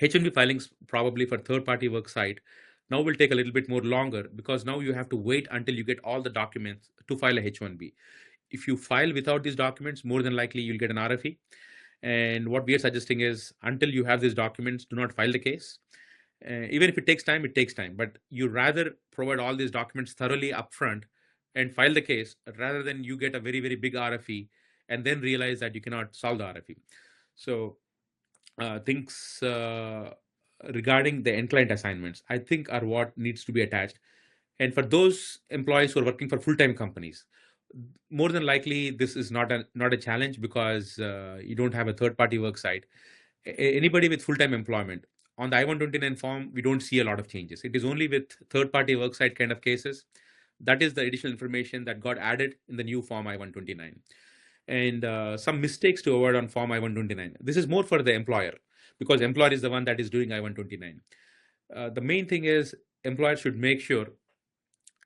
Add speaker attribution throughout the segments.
Speaker 1: H1B filings probably for third-party work site now will take a little bit more longer because now you have to wait until you get all the documents to file a H1B. If you file without these documents, more than likely you'll get an RFE. And what we are suggesting is until you have these documents, do not file the case. Even if it takes time, it takes time. But you rather provide all these documents thoroughly upfront and file the case rather than you get a very, very big RFE and then realize that you cannot solve the RFE. So things regarding the end client assignments, I think are what needs to be attached. And for those employees who are working for full-time companies, more than likely this is not a challenge because you don't have a third-party work site. Anybody with full-time employment on the I-129 form, we don't see a lot of changes. It is only with third-party work site kind of cases that is the additional information that got added in the new form I-129. And some mistakes to avoid on form I-129. This is more for the employer because employer is the one that is doing I-129. The main thing is employer should make sure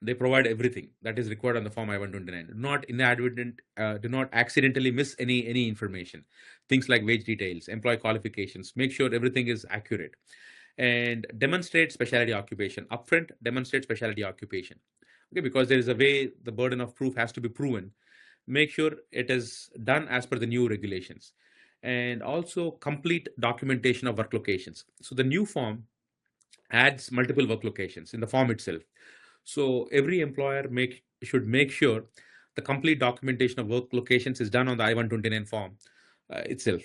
Speaker 1: they provide everything that is required on the form I-129. Do not accidentally miss any information. Things like wage details, employee qualifications. Make sure everything is accurate, and demonstrate specialty occupation upfront. Demonstrate specialty occupation, okay? Because there is a way the burden of proof has to be proven. Make sure it is done as per the new regulations, and also complete documentation of work locations. So the new form adds multiple work locations in the form itself. So every employer should make sure the complete documentation of work locations is done on the I-129 form itself.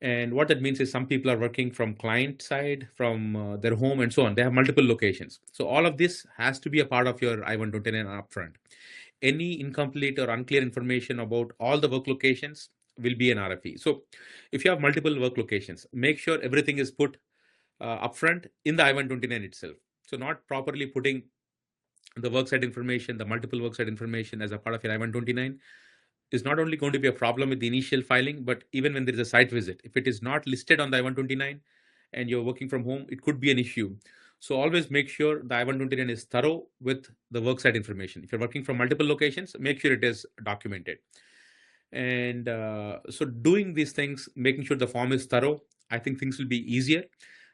Speaker 1: And what that means is some people are working from client side, from their home, and so on. They have multiple locations. So all of this has to be a part of your I-129 upfront. Any incomplete or unclear information about all the work locations will be an RFE. So if you have multiple work locations, make sure everything is put upfront in the I-129 itself. So not properly putting the worksite information, the multiple worksite information as a part of your I-129 is not only going to be a problem with the initial filing, but even when there is a site visit, if it is not listed on the I-129 and you're working from home, it could be an issue. So always make sure the I-129 is thorough with the worksite information. If you're working from multiple locations, make sure it is documented. And so doing these things, making sure the form is thorough, I think things will be easier.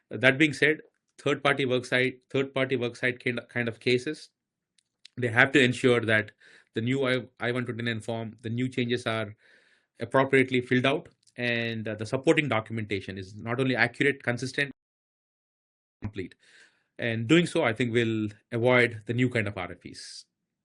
Speaker 1: That being said, third-party worksite kind of cases, they have to ensure that the new I-129 form, the new changes are appropriately filled out, and the supporting documentation is not only accurate, consistent, complete. And doing so, I think will avoid the new kind of RFEs.